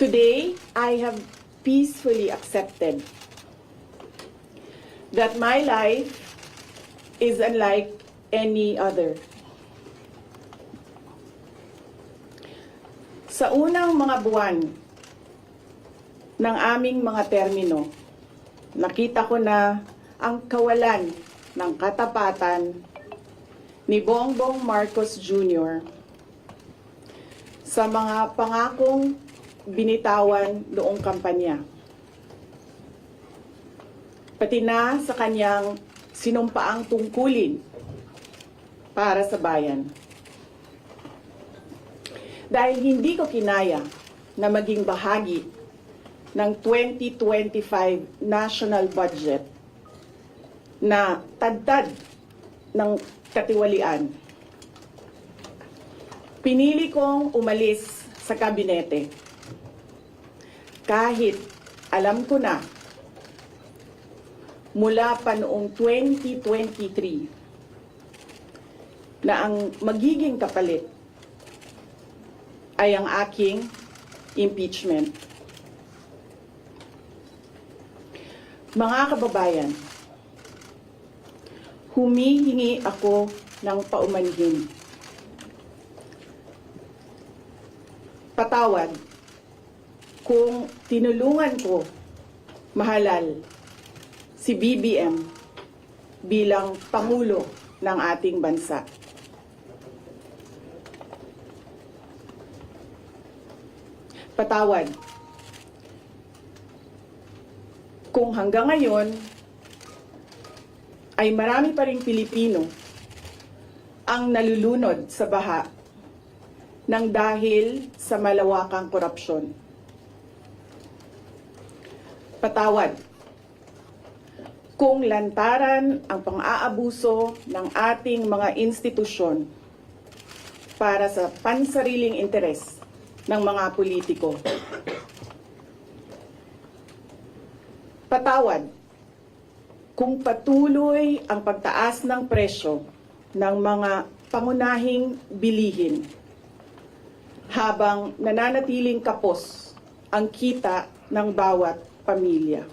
Today, I have peacefully accepted that my life is unlike any other. Sa unang mga buwan ng aming mga termino, nakita ko na ang kawalan ng katapatan ni Bongbong Marcos Jr. sa mga pangakong binitawan noong kampanya. Pati na sa kanyang sinumpaang tungkulin para sa bayan. Dahil hindi ko kinaya na maging bahagi ng 2025 national budget na tadtad ng katiwalian, pinili kong umalis sa kabinete. Kahit alam ko na mula pa noong 2023 na ang magiging kapalit ay ang aking impeachment. Mga kababayan, humihingi ako ng paumanhin. Patawad kung tinulungan ko mahalal si BBM bilang Pangulo ng ating bansa. Patawad kung hanggang ngayon ay marami pa ring Pilipino ang nalulunod sa baha ng dahil sa malawakang korupsyon. Patawad kung lantaran ang pang-aabuso ng ating mga institusyon para sa pansariling interes ng mga politiko. Patawad kung patuloy ang pagtaas ng presyo ng mga pangunahing bilihin habang nananatiling kapos ang kita ng bawat pamilya.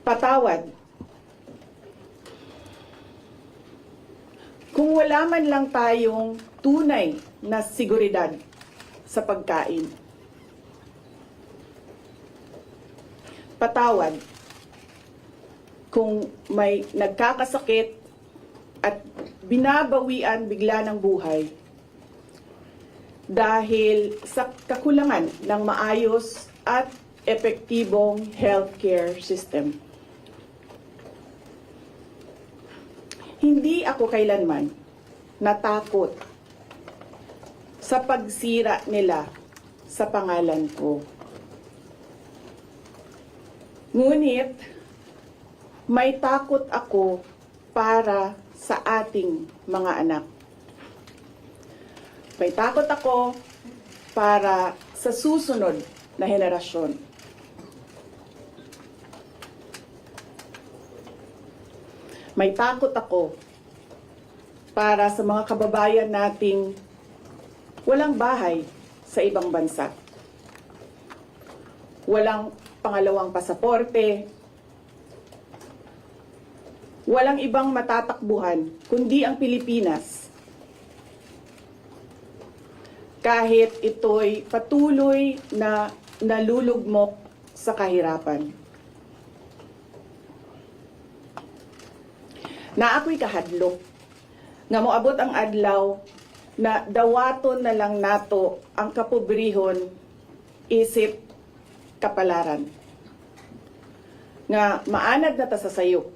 Patawad kung wala man lang tayong tunay na seguridad sa pagkain. Patawad kung may nagkakasakit at binabawian bigla ng buhay dahil sa kakulangan ng maayos at epektibong healthcare system. Hindi ako kailanman natakot sa pagsira nila sa pangalan ko. Ngunit, may takot ako para sa ating mga anak. May takot ako para sa susunod na henerasyon. May takot ako para sa mga kababayan nating walang bahay sa ibang bansa. Walang pangalawang pasaporte. Walang ibang matatakbuhan kundi ang Pilipinas. Kahit ito'y patuloy na nalulugmok sa kahirapan. Na ako'y kahadlok nga moabot ang adlaw na dawaton na lang nato ang kapobrihon isip kapalaran. Nga maanad na ta sa sayop.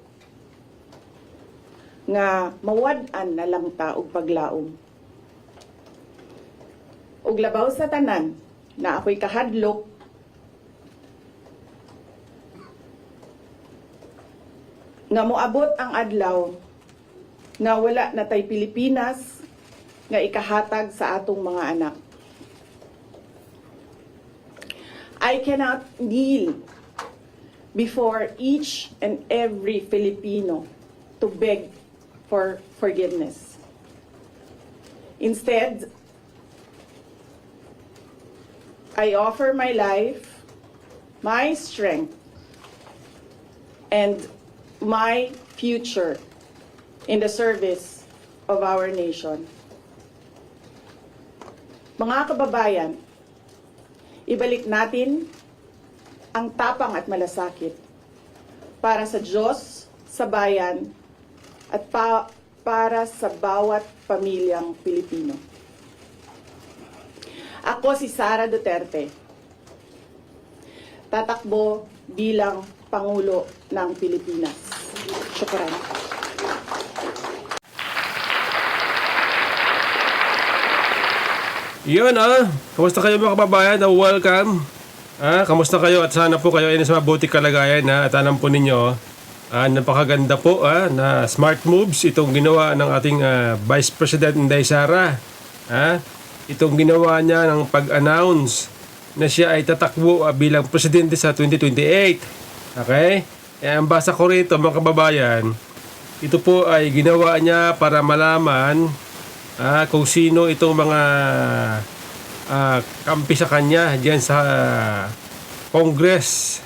Nga mawad-an na lang ta og paglaom. Ug labaw sa tanan na ako'y kahadlok nga moabot ang adlaw nga wala na tay Pilipinas nga ikahatag sa atong mga anak. I cannot kneel before each and every Filipino to beg for forgiveness. Instead, I offer my life, my strength, and my future in the service of our nation. Mga kababayan, ibalik natin ang tapang at malasakit para sa Diyos, sa bayan, at para sa bawat pamilyang Pilipino. Ako si Sara Duterte, tatakbo bilang Pangulo ng Pilipinas. Syukran. Yun kamusta kayo mga kababayan? Welcome. Kamusta kayo at sana po kayo ay nasa mabuting kalagayan at alam po ninyo napakaganda po na smart moves itong ginawa ng ating Vice President Inday Sara. Itong ginawa niya ng pag-announce na siya ay tatakbo bilang presidente sa 2028. Okay? Ang basa ko rito mga kababayan, ito po ay ginawa niya para malaman kung sino itong mga kampi sa kanya diyan sa Congress.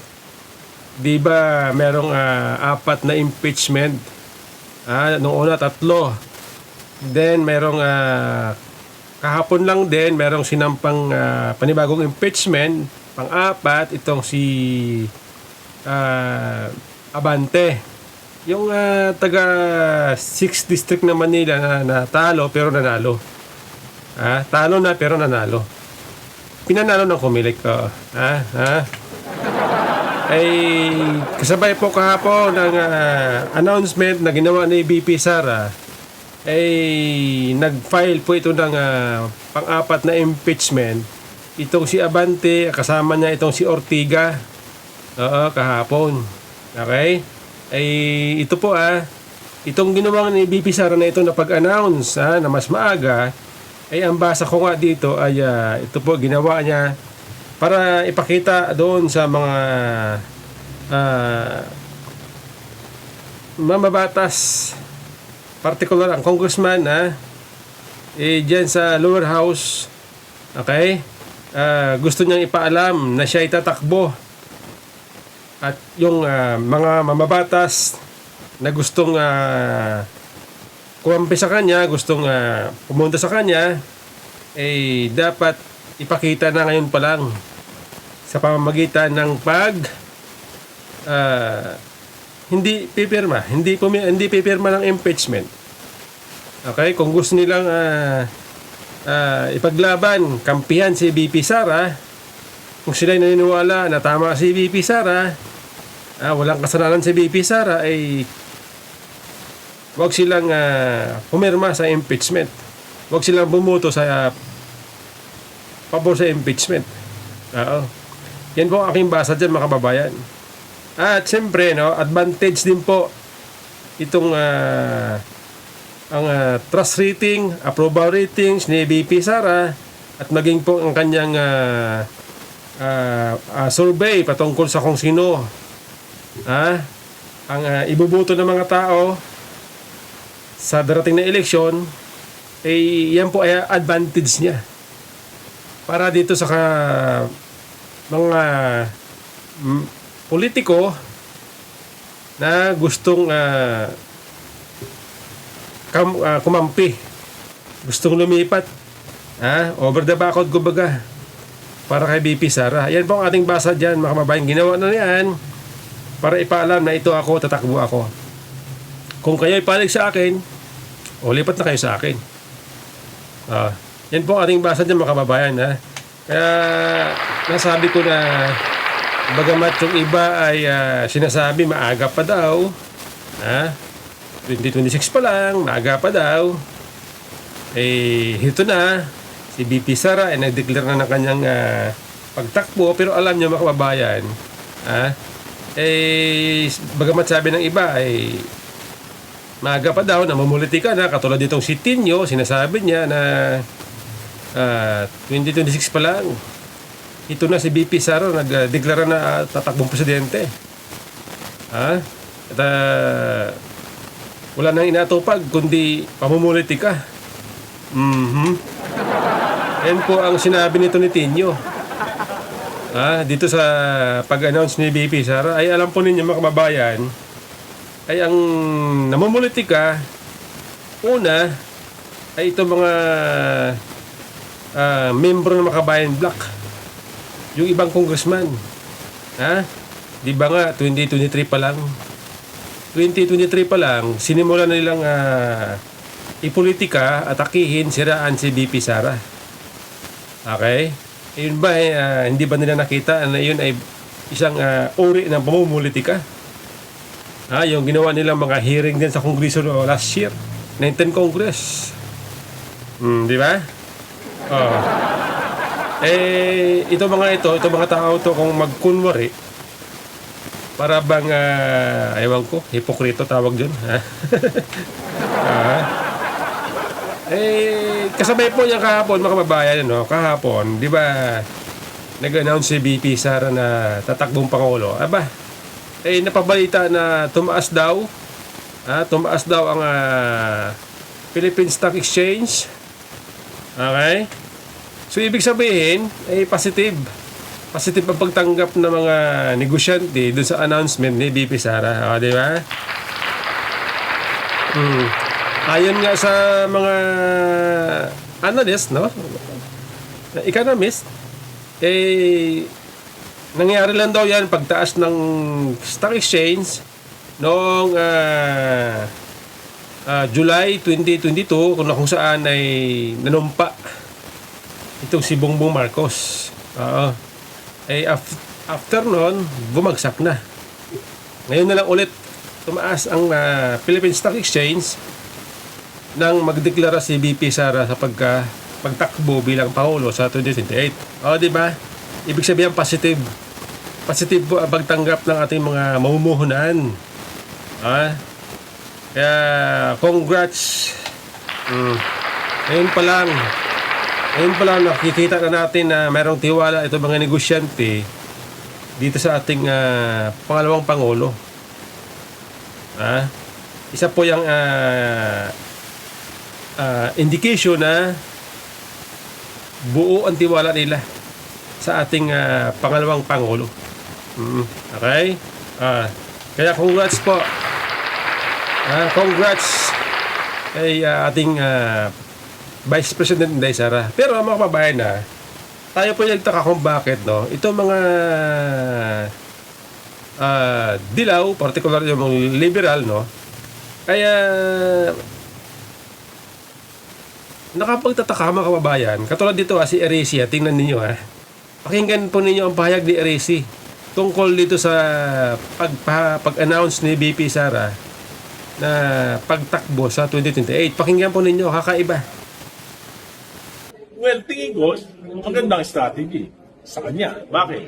Di ba merong 4 na impeachment? Noong una 3. Then merong kahapon lang din merong sinampang panibagong impeachment. Pang-4 itong si Abante. Yung taga 6th District na Manila na natalo pero nanalo. Talo na pero nanalo. Pinanalo ng Comelec ko. Ay kasabay po kahapon ng announcement na ginawa ni VP Sara. Ay nag-file po ito ng pang-4 na impeachment. Itong si Abante, kasama niya itong si Ortiga. Kahapon. Okay? Ay ito po itong ginawa ni VP Sara na ito na pag-announce na mas maaga, ay ang basa ko nga dito ay ito po ginawa niya para ipakita doon sa mga mamabatas, particular ang congressman dyan sa lower house. Okay? Gusto niyang ipaalam na siya itatakbo. At yung mga mamabatas na gustong kumampi sa kanya, gustong pumunta sa kanya, eh dapat ipakita na ngayon pa lang sa pamamagitan ng hindi pipirma ng impeachment. Okay, kung gusto nilang ipaglaban, kampihan si VP Sara, kung sila'y naniniwala na tama si VP Sara, walang kasalanan si VP Sara, ay wag silang pumirma sa impeachment. Wag silang bumuto sa pabor sa impeachment. Yan po ang aking basa dyan mga kababayan. At siyempre, advantage din po itong ang trust rating, approval ratings ni VP Sara at maging po ang kanyang survey patungkol sa kung sino ang ibubuto ng mga tao sa darating na eleksyon. Yan po ay advantage niya para dito sa mga politiko na gustong kumampi, gustong lumipat over the background kumbaga para kay VP Sara. Yan po ang ating basa dyan mga kababayan. Ginawa na yan para ipaalam na ito ako, tatakbo ako. Kung kayo ipalig sa akin, lipat na kayo sa akin. Yan po ang ating basa dyan mga kababayan. Kaya nasabi ko na bagamat yung iba ay sinasabi maaga pa daw, 2026 pa lang, maaga pa daw, ito na si VP Sara ay nag-declare na ng kanyang pagtakbo. Pero alam nyo mga kababayan, bagamat sabi ng iba ay maaga pa daw, namumuliti ka na, katulad ditong si Tinyo, sinasabi niya na 2026 pa lang, ito na si VP Sara nag-declare na tatakbong presidente. At wala nang inatupag kundi pamumuliti ka. Yan po ang sinabi nito ni Tinyo. Dito sa pag-announce ni BP Sara, ay alam po ninyo mga kababayan, ay ang namumulitika, una, ay itong mga membro ng Makabayan Black, yung ibang congressman. Di ba nga, 2023 pa lang, sinimula na nilang ipolitika, atakihin, siraan si BP Sara. Okay? Yun ba, hindi ba nila nakita na yun ay isang uri ng pamumulitika? Yung ginawa nilang mga hearing din sa Kongreso last year, 19 Congress. Di ba? Ito mga tao to kung magkunwari, para bang, ewan ko, hipokrito tawag dyan. Kasabay po niya kahapon, mga kababayan, kahapon, di ba, nag-announce si BP Sara na tatakbong Pangulo. Napabalita na tumaas daw ang Philippine Stock Exchange. Okay? So, ibig sabihin, positive ang pagtanggap ng mga negosyante dun sa announcement ni BP Sara. Di ba? Ayon nga sa mga analyst, economist, nangyari lang daw yan pagtaas ng stock exchange noong July 2022 kung saan ay nanumpa itong si Bongbong Marcos. After noon, bumagsak na. Ngayon na lang ulit tumaas ang Philippine Stock Exchange nang magdeklara si BP Sara sa pagtakbo bilang Pangulo sa 2028. Di ba? Ibig sabihin positive. Positive po ang pagtanggap ng ating mga mamumuhunan. Kaya congrats. Ngayon pa lang nakikita na natin na mayroong tiwala itong mga negosyante dito sa ating pangalawang Pangulo. Isa po yung indication na buo ang tiwala nila sa ating pangalawang Pangulo. Okay? Kaya congrats po. Congrats kay ating Vice President Inday Sara. Pero mga kababayan tayo po nagtaka kung bakit itong mga dilaw, particular yung mga liberal kaya nakapagtataka mga kababayan. Katulad dito si Eresi, tingnan ninyo pakinggan po ninyo ang pahayag ni Eresi tungkol dito sa pag-announce ni BP Sara na pagtakbo sa 2028. Pakinggan po ninyo, kakaiba. Well, tingin ko, magandang strategy sa kanya. Bakit?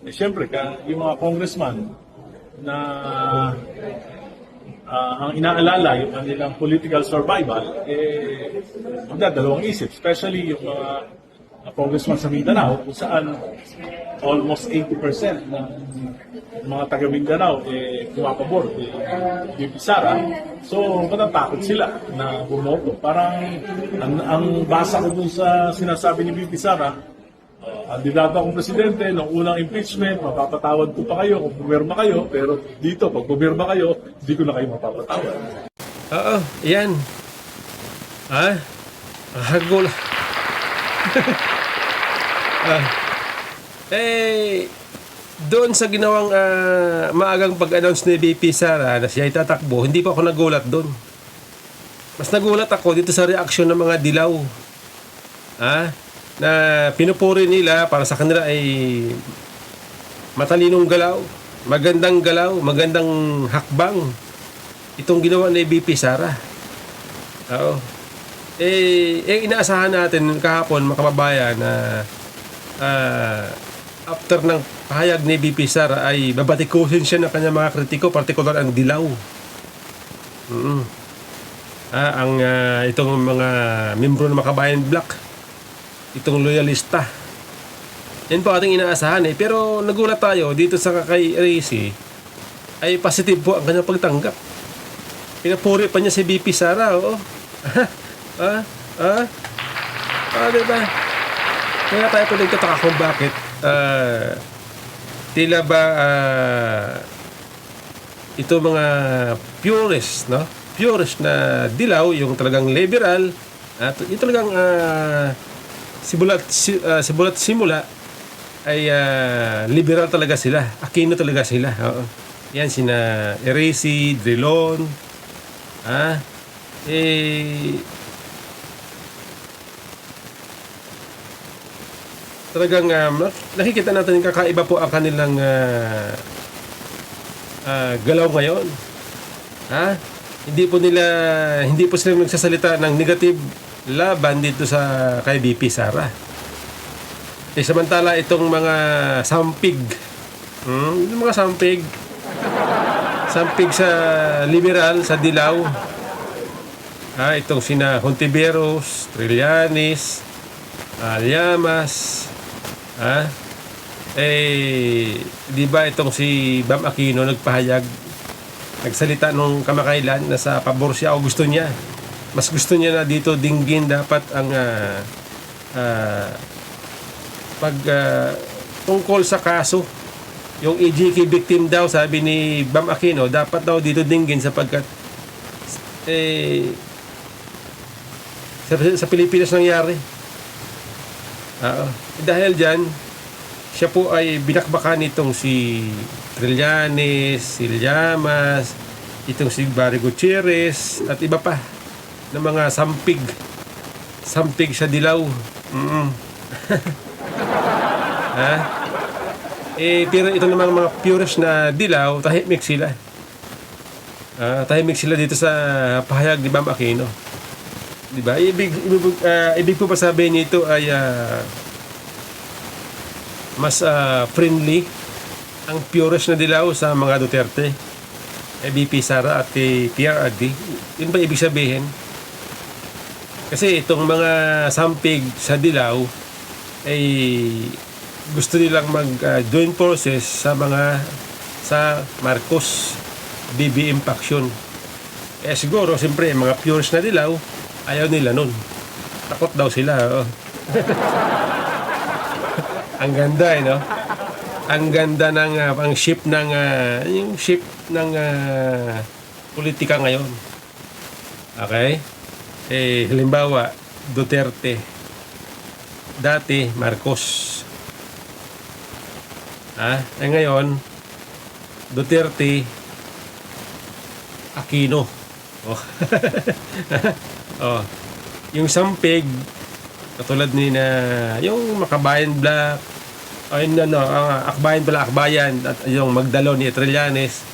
Siyempre, yung mga congressman na ang inaalala, yung kanilang political survival, magdadalawang isip. Especially yung mga congressman sa Mindanao, kung saan almost 80% ng mga taga Mindanao pumapabor BP Sara. So, matatakot sila na bumoto. Parang ang basa ko dun sa sinasabi ni BP Sara, kandidato akong presidente, nung unang impeachment, mapapatawad ko pa kayo kung pumirma kayo, pero dito, pag pumirma kayo, hindi ko na kayo mapapatawad. Yan. Hagol. Doon sa ginawang maagang pag-announce ni BP Sara na siya ay tatakbo, hindi pa ako nagulat doon. Mas nagulat ako dito sa reaksyon ng mga dilaw. Na pinupuri nila para sa kanila ay matalinong galaw, magandang hakbang itong ginawa ni BP Sara. Inaasahan natin kahapon mga kababayan na after ng pahayag ni BP Sara ay babatikusin siya ng kanyang mga kritiko, partikular ang dilaw. Itong mga membro ng Makabayan Black, itong loyalista. Yan po ating inaasahan pero nagulat tayo dito sa kay Eresi ay positive po ang kanyang pagtanggap. Pinapuri pa niya si BP Sara. Diba? Kaya tayo po nagtataka kung bakit tila ba ito mga purist, no? Purist na dilaw, yung talagang liberal, at yung talagang simulat simula ay liberal talaga sila. Aquino talaga sila. Oo. Yan sina Eresi, Drilon, talagang nakikita natin yung kakaiba po ang kanilang galaw ngayon. Hindi po sila nagsasalita ng negative laban dito sa kay BP Sara. Samantala itong mga sampig, yung mga sampig sa liberal, sa dilaw, itong sina Hontiveros, Trillanes, Llamas, di ba itong si Bam Aquino nagsalita nung kamakailan na sa pabor siya o gusto niya. Mas gusto niya na dito dinggin dapat ang tungkol sa kaso. Yung EJK victim daw, sabi ni Bam Aquino, dapat daw dito dinggin sapagkat sa Pilipinas nangyari. Dahil dyan, siya po ay binakbakan nitong si Trillanes, si Llamas, itong si Barry Gutierrez, at iba pa ng mga sampig sa dilaw. Pero ito namang mga purist na dilaw, tahimik sila. Tahimik sila dito sa pahayag ni Bam Aquino. Diba? Ibig po pa sabihin nito ay mas friendly ang purist na dilaw sa mga Duterte, BP Sara at PRRD. Yun ba ibig sabihin? Kasi itong mga sampig sa dilaw ay gusto nilang mag-join forces sa Marcos BBM faction. Siguro, siyempre, mga purist na dilaw, ayaw nila nun. Takot daw sila. Ang ganda, no? Ang ganda ng ang ship ng yung ship ng politika ngayon. Okay? Halimbawa, Duterte. Dati, Marcos. Ngayon, Duterte, Aquino. Yung sampig, katulad ni na yung Makabayan Black, ang Akbayan at yung Magdalo ni Trillanes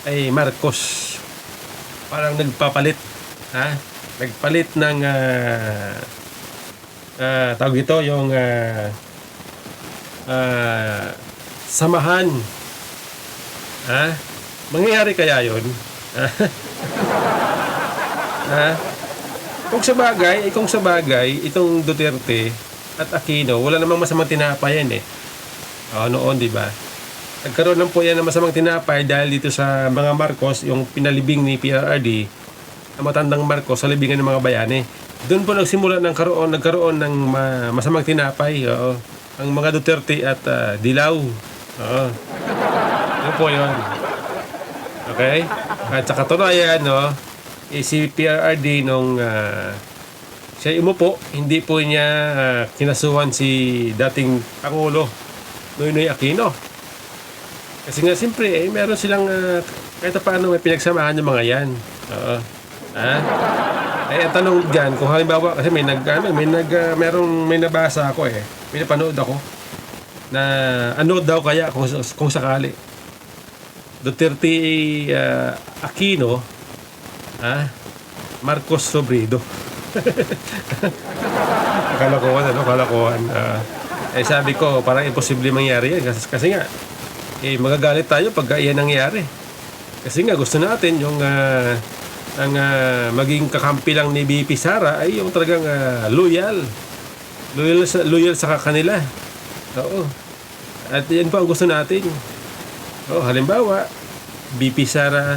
ay Marcos. Parang nagpapalit, nagpalit ng tawag ito yung samahan. Mangyayari kaya yun? Kung sa bagay, itong Duterte at Aquino, wala namang masamang tinapay yan noon, di ba? Nagkaroon lang po yan ng masamang tinapay dahil dito sa mga Marcos, yung pinalibing ni PRRD, ang matandang Marcos sa libingan ng mga bayani. Doon po nagsimula nagkaroon ng masamang tinapay. Ang mga Duterte at Dilaw. Yun po yun. Okay? At sa katunayan, si PRRD nung siya umupo, hindi po niya kinasuhan si dating Pangulo Noynoy Aquino. Kasi nga siyempre, meron silang kahit paano may pinagsamahan yung mga yan. Ang tanong dyan, kung halimbawa, kasi may nabasa ako may napanood ako na ano daw kaya kung sakali Duterte Aquino, Marcos Robredo. Kalokohan. Sabi ko, parang imposible mangyari yan. Kasi nga, magagalit tayo pag iyan nangyari. Kasi nga, gusto natin yung maging kakampi lang ni BP Sara ay yung talagang loyal sa kanila. At yan po ang gusto natin. Halimbawa, BP Sara,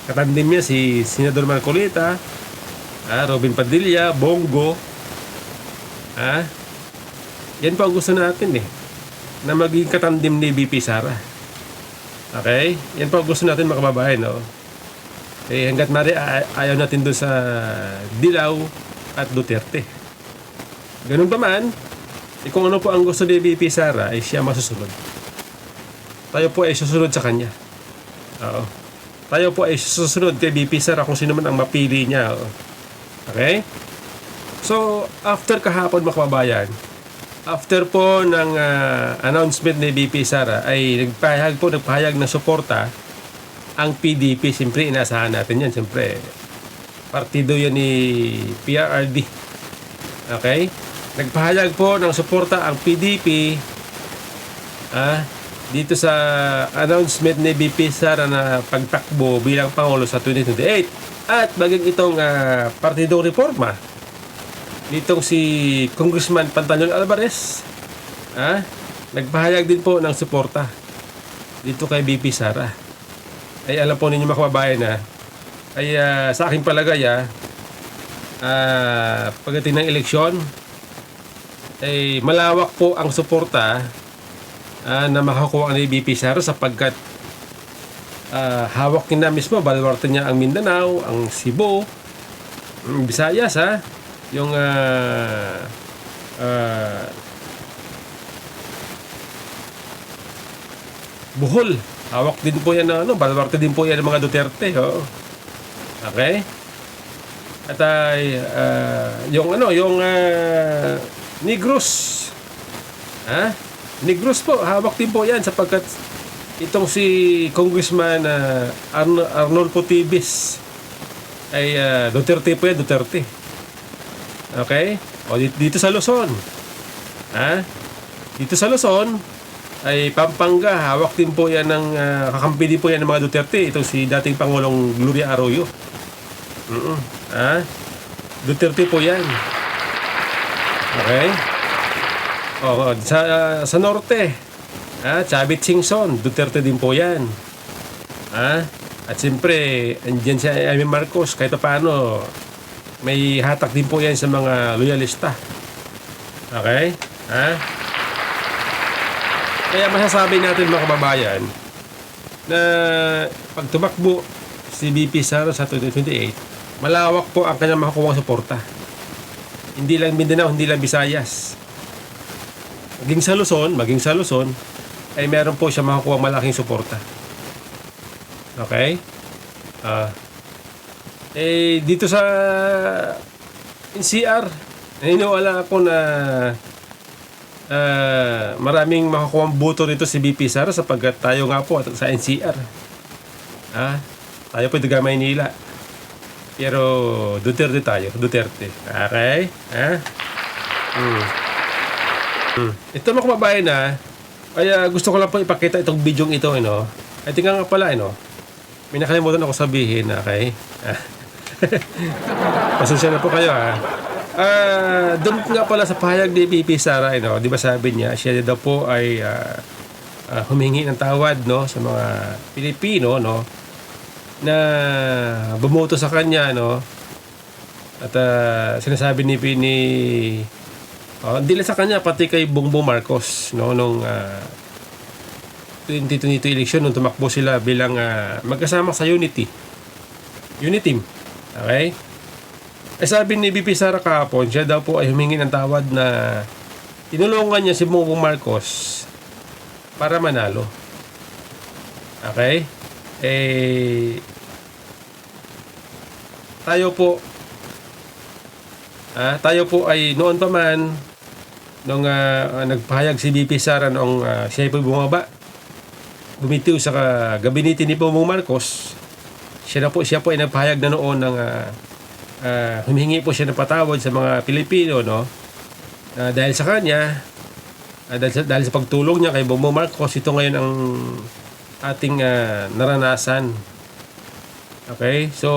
katandim niya si Senador Marcolita, Robin Padilla, Bongo. Yan po ang gusto natin na maging katandim ni VP Sara. Okay? Yan po ang gusto natin mga kababayan, no? Eh, hanggat mari ayaw natin doon sa Dilaw at Duterte. Ganun pa man, kung ano po ang gusto ni VP Sara, ay siya masusunod. Tayo po ay susunod sa kanya. Oo. Tayo po ay susunod kay VP Sara kung sino man ang mapili niya. Oo. Okay? So, after kahapon mga kababayan, after po ng announcement ni VP Sara, ay nagpahayag ng suporta ang PDP. Siyempre, inaasahan natin yan. Siyempre, partido yan ni PRRD. Okay? Nagpahayag po ng suporta ang PDP dito sa announcement ni VP Sara na pagtakbo bilang Pangulo sa 2028. At bagay itong partidong reforma, ditong si Congressman Pantaleon Alvarez, nagpahayag din po ng suporta dito kay VP Sara. Ay alam po ninyo mga kababayan na ay sa aking palagay pagdating ng eleksyon ay malawak po ang suporta na makakuha ni VP Sara sapagkat hawak niya mismo, baluarte niya ang Mindanao, ang Cebu, ang Visayas, yung Bohol. Hawak din po yan ng baluarte din po yan ng mga Duterte. Oh. Okay? At yung Negros. Negros po, hawak din po yan sapagkat itong si Congressman Arnolfo Tibis ay Duterte po yan, Duterte. Okay? O dito sa Luzon. Dito sa Luzon ay Pampanga, hawak din po yan ng kakampi din po yan ng mga Duterte. Itong si dating Pangulong Gloria Arroyo. Duterte po yan. Okay? O, sa norte, Chavit Singson, Duterte din po yan. At siyempre, andyan si Amy Marcos, kahit paano, may hatak din po yan sa mga loyalista. Okay? Kaya masasabi natin mga kababayan na pag tumakbo si VP Sara sa 2028, malawak po ang kanyang makakuha suporta. Hindi lang Mindanao, hindi lang Visayas. Maging sa Luzon, ay meron po siya makakuha malaking suporta. Okay? Dito sa NCR, naniniwala ako na maraming makakuha boto nito si VP Sara sapagkat tayo nga po sa NCR. Tayo po taga Maynila. Pero Duterte tayo, Duterte. Okay? Ito mga kababayan kaya gusto ko lang po ipakita itong video ito, Ay tingnan nga pala, may nakalimutan ako sabihin, okay? Pasensya na po kayo, doon nga pala sa pahayag ni VP Sara, di ba sabi niya, siya daw po ay humingi ng tawad, sa mga Pilipino, na bumoto sa kanya, at sinasabi ni hindi lang sa kanya, pati kay Bongbong Marcos, nung 2022 election, nung tumakbo sila bilang magkasama sa Unity Team. Okay? Sabi ni VP Sara kahapon, siya daw po ay humingi ng tawad na tinulungan niya si Bongbong Marcos para manalo. Okay? Tayo po ay noon pa man nung nagpahayag si VP Sara noong siya po bumaba, bumitiw sa gabinete ni Bongbong Marcos, siya po ay nagpahayag na noon ng humihingi po siya ng patawad sa mga Pilipino, dahil sa kanya, dahil sa pagtulong niya kay Bongbong Marcos, ito ngayon ang ating naranasan. Okay? So,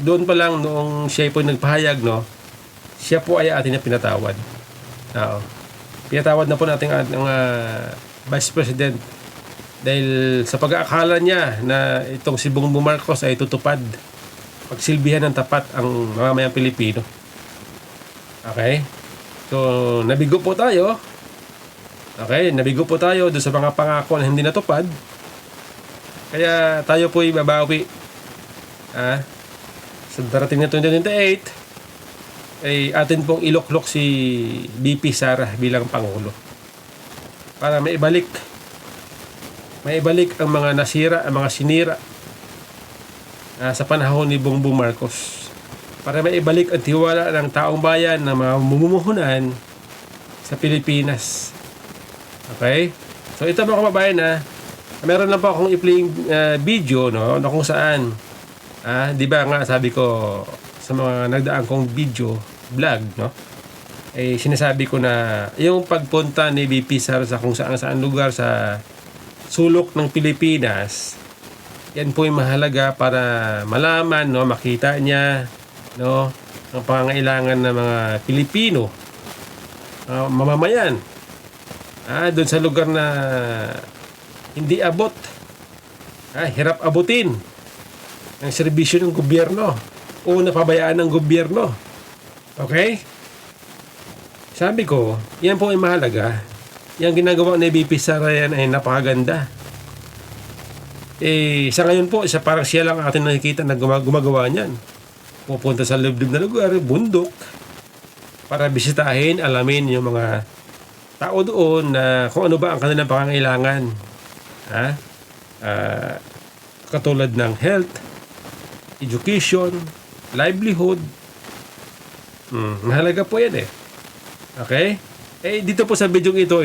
doon pa lang noong siya po nagpahayag, siya po ay atin na pinatawad. Pinatawad na po natin ang Vice President dahil sa pag-aakala niya na itong si Bongbong Marcos ay tutupad, pagsilbihan ng tapat ang mamamayang Pilipino. Okay? So, nabigo po tayo. Okay, nabigo po tayo doon sa mga pangako na hindi natupad. Kaya tayo po babawi. Sa darating na 2028, ay atin pong iloklok si BP Sara bilang Pangulo. Para maibalik ang mga nasira, ang mga sinira sa panahon ni Bongbong Marcos. Para maibalik ang tiwala ng taong bayan ng mga mamumuhunan sa Pilipinas. Okay? So ito mga kababayan meron lang po akong i-playing video no, na kung saan di ba nga sabi ko sa mga nagdaan kong video vlog no, eh sinasabi ko na yung pagpunta ni BP Sara sa kung saan lugar sa sulok ng Pilipinas, yan po yung mahalaga para malaman no, makita niya no ang pangangailangan ng mga Pilipino mamamayan doon sa lugar na hindi abot, hirap abutin ng serbisyo ng gobyerno o napabayaan ng gobyerno. Okay? Sabi ko, yan po ay mahalaga. Yung ginagawa ni BP Sara yan ay napakaganda. Sa ngayon po, parang siya lang atin nakikita na gumagawa niyan. Pupunta sa liblib na lugar, bundok, para bisitahin, alamin yung mga tao doon na kung ano ba ang kanilang pangangailangan. Katulad ng health, education, livelihood. Mahalaga po yan Okay? Dito po sa video ito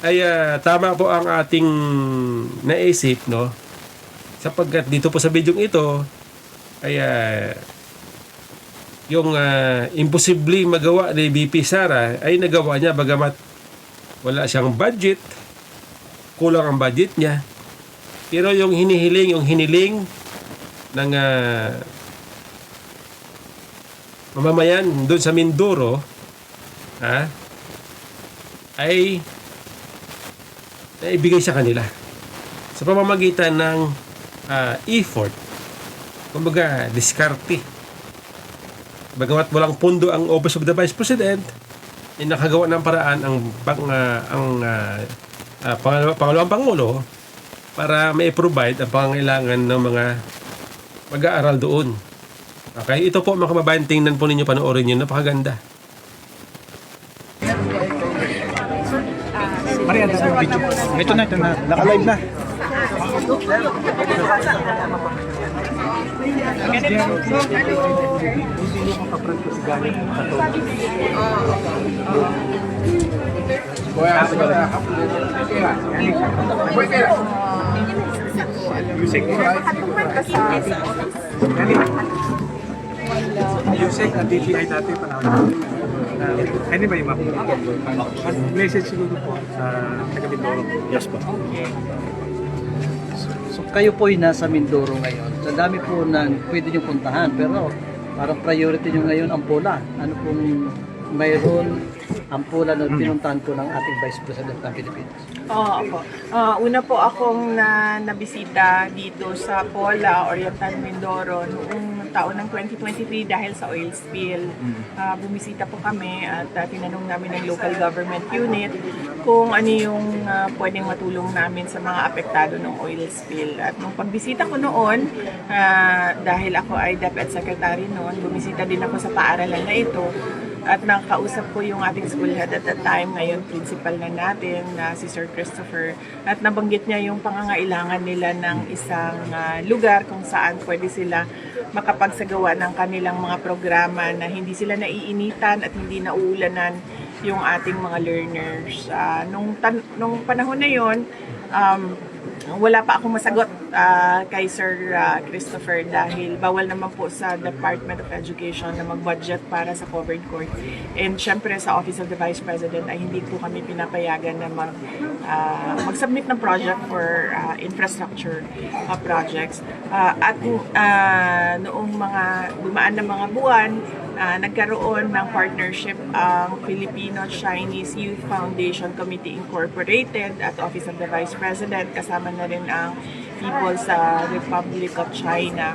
ay tama po ang ating naisip no, sapagkat dito po sa video ito ay yung imposible magawa ni BP Sara ay nagawa niya bagamat wala siyang budget, kulang ang budget niya. Pero yung hiniling ng mamamayan doon sa Mindoro ay naibigay sa kanila sa pamamagitan ng effort, kumbaga diskarte. Bagamat walang pondo ang Office of the Vice President, nakagawa ng paraan ang pangalawang Pangulo para mai-provide ang pangangailangan ng mga mag-aaral doon. Okay, ito po mga kababayan, tingnan po ninyo, panoorin nyo, napakaganda. Maria, video. Ito na. Naka-live na. Yusek, ang DTI dati panahon. Anyway, ma'am. Message siguro po sa taga-Mindoro. Yes po. So kayo po ay nasa Mindoro ngayon. Sa dami po na pwede nyo puntahan, pero parang priority nyo ngayon ang Pola. Ano pong mayroon ang Pola na pinuntahan po ng ating Vice President ng Pilipinas? Opo. Una po akong nabisita dito sa Pola, Oriental Mindoro noong taon ng 2023 dahil sa oil spill. Bumisita po kami at tinanong namin ng local government unit kung ano yung pwedeng matulong namin sa mga apektado ng oil spill. At nung pagbisita ko noon, dahil ako ay DepEd Secretary noon, bumisita din ako sa paaralan na ito. At nakausap ko yung ating school head at that time, ngayon principal na natin, na si Sir Christopher. At nabanggit niya yung pangangailangan nila ng isang lugar kung saan pwede sila makapagsagawa ng kanilang mga programa na hindi sila naiinitan at hindi nauulanan yung ating mga learners. Nung panahon na yon, wala pa akong masagot kay Sir Christopher dahil bawal naman po sa Department of Education na mag-budget para sa covered court. And syempre sa Office of the Vice President ay hindi po kami pinapayagan na mag-submit ng project for infrastructure projects. At noong mga dumaan na mga buwan, nagkaroon ng partnership ang Filipino-Chinese Youth Foundation Committee Incorporated at Office of the Vice President, kasama na rin ang people sa Republic of China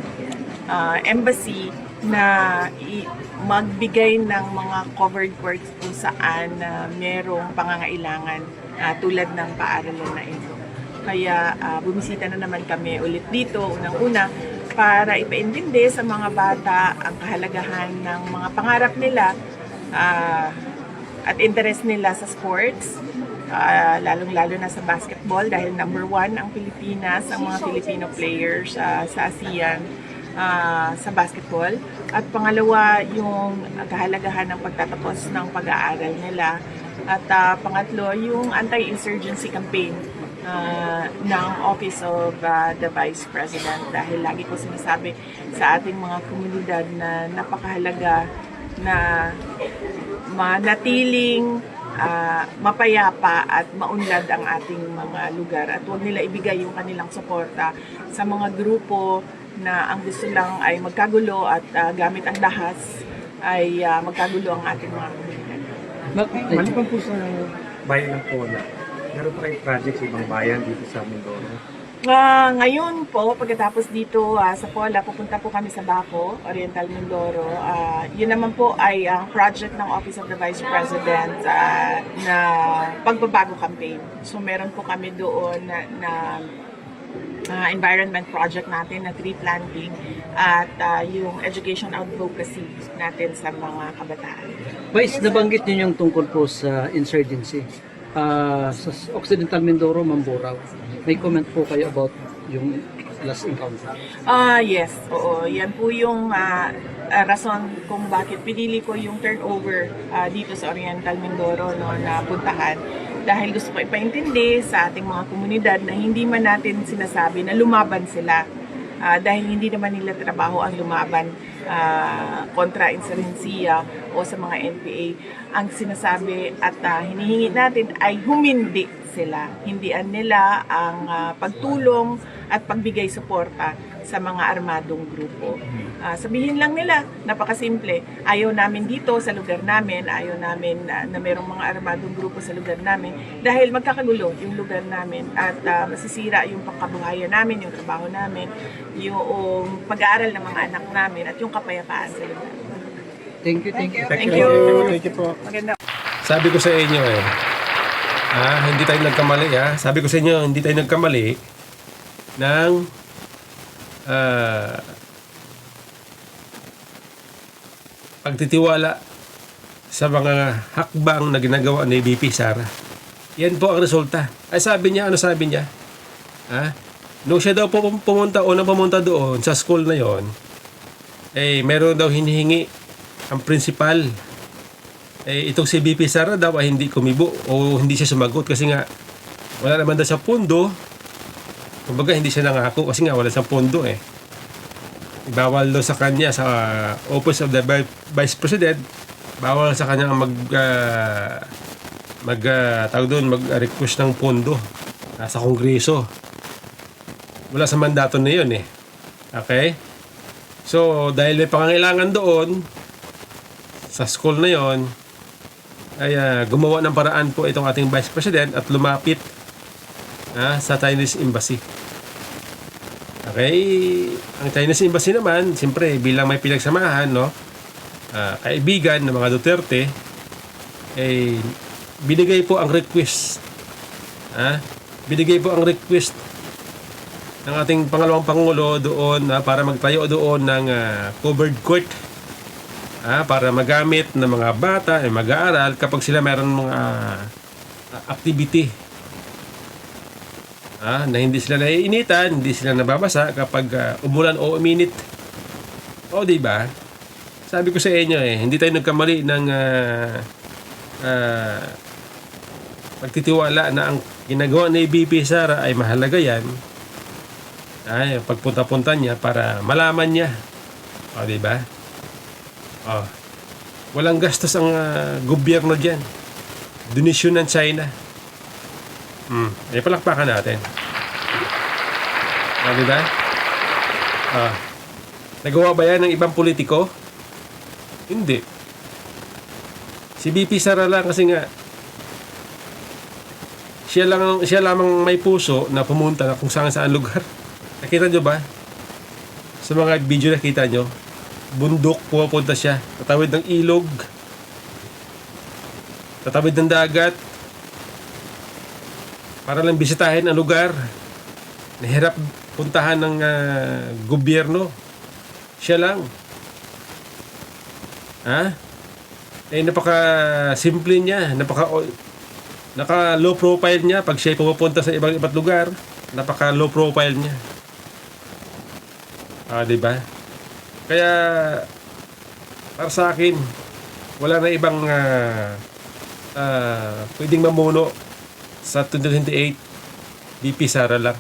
Embassy na magbigay ng mga covered courts kung saan merong pangangailangan tulad ng paaralan na ito. Kaya bumisita na naman kami ulit dito, unang-una, para ipaintindi sa mga bata ang kahalagahan ng mga pangarap nila at interest nila sa sports, lalong-lalo na sa basketball dahil number 1 ang Pilipinas, ang mga Filipino players sa ASEAN sa basketball. At pangalawa, yung kahalagahan ng pagtatapos ng pag-aaral nila. At pangatlo, yung anti-insurgency campaign ng Office of the Vice President. Dahil lagi ko sinasabi sa ating mga komunidad na napakahalaga na manatiling mapayapa at maunlad ang ating mga lugar. At huwag nila ibigay yung kanilang suporta sa mga grupo na ang gusto lang ay magkagulo at gamit ang dahas ay magkagulo ang ating mga komunidad. Maliban po sa bayan ng Pola, meron pa kayong project sa ibang bayan dito sa Mindoro? Ngayon po, pagkatapos dito sa Pola, pupunta po kami sa Baco, Oriental Mindoro. Yun naman po ay ang project ng Office of the Vice President na pagbabago campaign. So meron po kami doon na environment project natin na tree planting at yung education advocacy natin sa mga kabataan. Vice, nabanggit niyo yung tungkol po sa insurgency. Sa Occidental Mindoro, Mamburao. May comment po kayo about yung last encounter? Yes, oo. Yan po yung rason kung bakit pinili ko yung turnover dito sa Oriental Mindoro na puntahan. Dahil gusto ko ipaintindi sa ating mga komunidad na hindi man natin sinasabi na lumaban sila. Dahil hindi naman nila trabaho ang lumaban kontra insurgensiya o sa mga NPA. Ang sinasabi at hinihingi natin ay humindi sila. Hindian nila ang pagtulong at pagbigay suporta sa mga armadong grupo. Sabihin lang nila, napakasimple, ayaw namin dito sa lugar namin, ayaw namin na merong mga armadong grupo sa lugar namin dahil magkakagulo yung lugar namin at masisira yung pangkabuhayan namin, yung trabaho namin, yung pag-aaral ng mga anak namin at yung kapayapaan sa lugar. Thank you, thank you. Thank you. Thank you po. Maganda. Sabi ko sa inyo hindi tayo nagkamali Sabi ko sa inyo, hindi tayo nagkamali ng pagtitiwala sa mga hakbang na ginagawa ni VP Sara. Yan po ang resulta. Ay sabi niya, ano sabi niya? Nung siya daw pumunta doon sa school na yon, meron daw hinihingi ang principal. Itong si VP Sara daw ay hindi kumibo o hindi siya sumagot kasi nga wala naman daw sa pondo. Kumbaga hindi siya nangako kasi nga wala sa pondo Bawal daw sa kanya sa Office of the Vice President, bawal sa kanya mag-request ng pondo sa Kongreso. Wala sa mandato na yun Okay? So, dahil may pangangailangan doon sa school na yon, ay gumawa ng paraan po itong ating Vice President at lumapit sa Chinese Embassy. Okay? Ang Chinese Embassy naman, siyempre, bilang may pinagsamahan, kaibigan ng mga Duterte, binigay po ang request. Binigay po ang request ng ating pangalawang Pangulo doon para magtayo doon ng covered court para magamit ng mga bata mag-aaral kapag sila mayroon mga activity na hindi sila naiinitan, hindi sila nababasa kapag umulan o uminit. O diba? Sabi ko sa inyo hindi tayo nagkamali ng pagtitiwala na ang ginagawa ni VP Sara ay mahalaga yan. Pagpunta-punta niya para malaman niya. O diba? Walang gastos ang gobyerno dyan. Donasyon ng China. Palakpakan natin. Diba? Nagawa ba yan ng ibang politiko? Hindi. Si VP Sara lang kasi nga siya lamang may puso na pumunta na kung saan lugar. Nakita nyo ba? Sa mga video nakita nyo, bundok pupunta siya. Tatawid ng ilog. Tatawid ng dagat. Para lang bisitahin ang lugar. Nahirap puntahan ng gobyerno. Siya lang. Ha? Eh, napaka-simple niya. Naka-low profile niya. Pag siya pupunta sa iba't lugar, napaka-low profile niya. Diba? Kaya, para sa akin, wala na ibang pwedeng mamuno sa 2028. VP Sara lang.